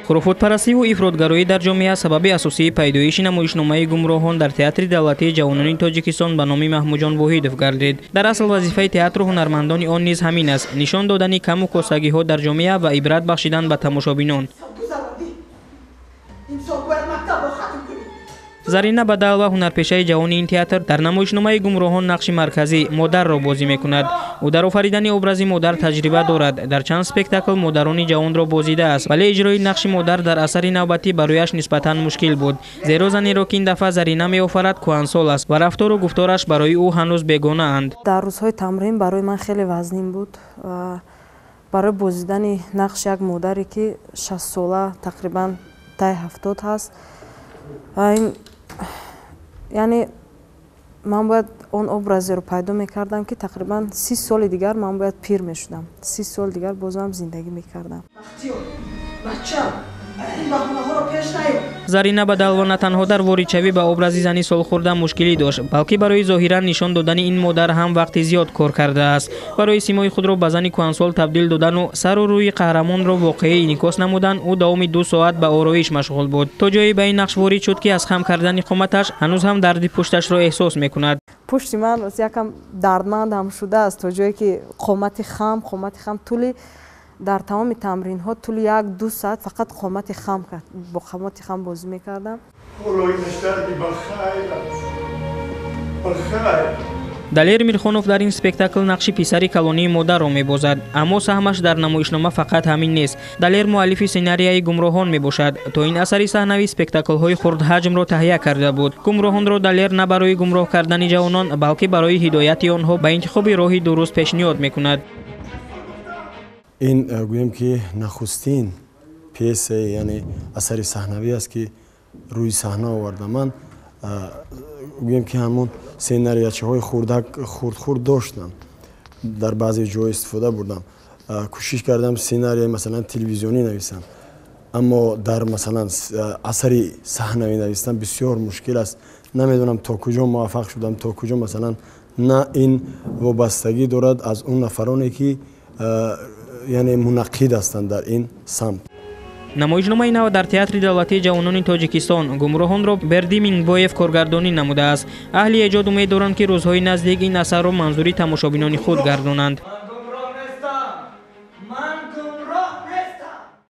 хуруфотпарастӣ ва ифротгароӣ дар ҷомеа сабаби асосии пайдоиши намоишномаи гумроҳон дар театри давлатии ҷавонони Тоҷикистон ба номи Маҳмуҷон Воҳидов гардид. Дар асл вазифаи театру ҳунармандони он низ ҳамин аст: нишон додани каму костагиҳо дар ҷомеа ва ибрат бахшидан ба тамошобинон. Зарина Бадалова, ҳунарпешаи ҷавони ин театр, дар намоишномаи гумроҳон нақши марказӣ модарро бозӣ мекунад. ӯ дар офаридани образи модар таҷриба дорад. Дар чанд спектакл модарони ҷавонро бозидааст, вале иҷрои нақши модар дар асари навбатӣ барояш нисбатан мушкил буд, зеро занеро ки ин дафъа Зарина меофарад кӯҳансол аст ва рафтору гуфтораш барои ӯ ҳанӯз бегонаанд. Дар рӯзҳои тамрин барои ман хеле вазнин буд. Барои бозидани нақши як модаре ки 60 сола тақрибан тай 70 ҳаст, яъне ман бояд он образеро пайдо мекардам ки тақрибан 30 соли дигар ман бояд пир мешудам. 30 сол дигар боз ман зиндагӣ мекардам. Зарина Бадалова на танҳо дар воридшавӣ ба образи зани солхӯрда мушкилӣ дошт, балки барои зоҳиран нишон додани ин модар ҳам вақти зиёд кор кардааст. Барои симои худро ба зани кӯҳансол табдил додану сару рӯи қаҳрамонро воқеӣ инъикос намудан, ӯ давоми 2 соат ба ороиш машғул буд, то ҷое ба ин нақш ворид шуд ки аз хам кардани қоматаш ҳанӯз ҳам дарди пушташро эҳсос мекунад. Пушти ман якам дардманд ҳам шудааст, то ҷое ки қомати хам тӯли дар тамоми тамринҳо тӯли 1-2 соат фақат қомати хам кард. Бо қомати хам бозӣ мекардам. Далер Мирхонов дар ин спектакл нақши писари калонии модарро мебозад, аммо саҳмаш дар намоишнома фақат ҳамин нест. Далер муаллифи сценарияи гумроҳон мебошад. То ин асари саҳнавӣ спектаклҳои хурдҳаҷмро таҳия карда буд. Гумроҳонро Далер на барои гумроҳ кардани ҷавонон, балки барои ҳидояти онҳо ба интихоби роҳи дуруст пешниҳод мекунад. ин гӯем ки нахустин пьесе, яъне асари саҳнавӣ аст ки рӯи саҳна оварда. Ман гӯем ки ҳамон сценариячаҳои хурд доштам, дар баъзе ҷои истифода бурдам. Кӯшиш кардам сценарияи масалан телевизионӣ нависам, аммо дар масалан асари саҳнавӣ навистан бисёр мушкил аст. Намедонам то куҷо муваффақ шудам, то куҷо масалан на ин вобастагӣ дорад аз он нафароне ки яъне мунаққид ҳастанд дар ин самт. намоишномаи нав дар театри давлатии ҷавонони Тоҷикистон гумроҳонро Берди Мингбоев коргардонӣ намудааст. аҳли эҷод умед доранд ки рӯзҳои наздик ин асарро манзури тамошобинони худ гардонанд.